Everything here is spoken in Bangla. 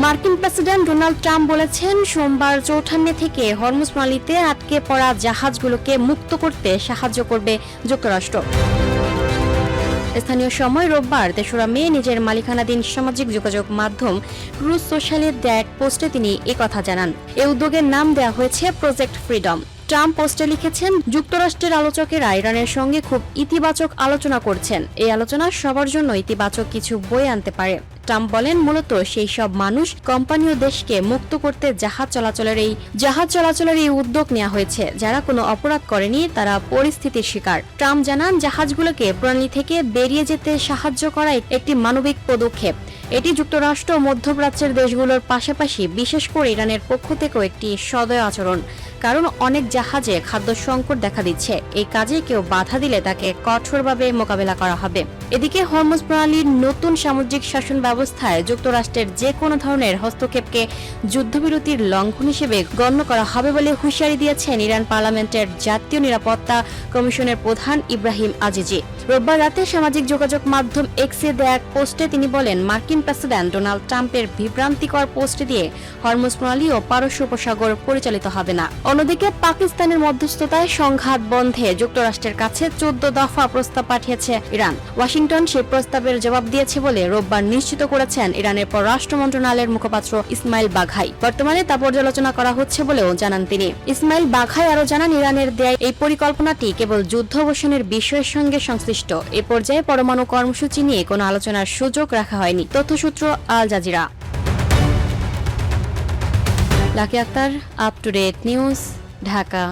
মার্কিন প্রেসিডেন্ট ডোনাল্ড ট্রাম্প বলেছেন সোমবার চৌঠান্নে থেকে হরমুজ প্রণালীতে আটকে পড়া জাহাজগুলোকে মুক্ত করতে সাহায্য করবে যুক্তরাষ্ট্র। স্থানীয় সময় রোববার ৩রা মে নিজের মালিকানাধীন সামাজিক যোগাযোগ মাধ্যম ট্রুথ সোশ্যালে দেয়া এক পোস্টে তিনি একথা জানান। এই উদ্যোগের নাম দেওয়া হয়েছে প্রজেক্ট ফ্রিডম। ট্রাম্প পোস্টে লিখেছেন, যুক্তরাষ্ট্রের আলোচকেরা ইরানের সঙ্গে খুব ইতিবাচক আলোচনা করছেন। এই আলোচনা সবার জন্য ইতিবাচক কিছু বয়ে আনতে পারে। ট্রাম্প বলেন, মূলত সেই সব মানুষ, কোম্পানি ও দেশকে মুক্ত করতে জাহাজ চলাচলের এই উদ্যোগ নেওয়া হয়েছে যারা কোনো অপরাধ করেনি, তারা পরিস্থিতির শিকার। ট্রাম্প জানান, জাহাজগুলোকে প্রণালী থেকে বেরিয়ে যেতে সাহায্য করা একটি মানবিক পদক্ষেপ। এটি যুক্তরাষ্ট্র ও মধ্যপ্রাচ্যের দেশগুলোর পাশাপাশি বিশেষ করে ইরানের পক্ষ থেকেও একটি সদয় আচরণ, কারণ অনেক জাহাজে খাদ্য সংকট দেখা দিচ্ছে। এই কাজে কেউ বাধা দিলে তাকে কঠোরভাবে মোকাবেলা করা হবে। এদিকে হরমুজ প্রণালীর নতুন সামুদ্রিক শাসন ব্যবস্থায় যুক্তরাষ্ট্রের যে কোনো ধরনের হস্তক্ষেপকে যুদ্ধবিরতির লঙ্ঘন হিসেবে গণ্য করা হবে বলে হুঁশিয়ারি দিয়েছেন ইরান পার্লামেন্টের জাতীয় নিরাপত্তা কমিশনের প্রধান ইব্রাহিম আজিজি। রোববার রাতে সামাজিক যোগাযোগ মাধ্যম এক্সে দেয়া এক পোস্টে তিনি বলেন, মার্কিন প্রেসিডেন্ট ডোনাল্ড ট্রাম্পের বিভ্রান্তিকর পোস্ট দিয়ে হরমুজ প্রণালী ও পারস্য উপসাগর পরিচালিত হবে না। অন্যদিকে পাকিস্তানের মধ্যস্থতায় সংঘাত বন্ধে যুক্তরাষ্ট্রের কাছে 14 দফা প্রস্তাব পাঠিয়েছে ইরান। ওয়াশিংটন সেই প্রস্তাবের জবাব দিয়েছে বলে রোববার নিশ্চিত করেছেন ইরানের পররাষ্ট্র মন্ত্রণালয়ের মুখপাত্র ইসমাইল বাঘাই। বর্তমানে তা পর্যালোচনা করা হচ্ছে বলেও জানান তিনি। ইসমাইল বাঘাই আরও জানান, ইরানের দেয়া এই পরিকল্পনাটি কেবল যুদ্ধ অবসানের বিষয়ের সঙ্গে সংশ্লিষ্ট। এ পর্যায়ে পরমাণু কর্মসূচি নিয়ে কোনো আলোচনার সুযোগ রাখা হয়নি। তথ্যসূত্র Al Jazeera. Lucky Akhter, up to date news, Dhaka.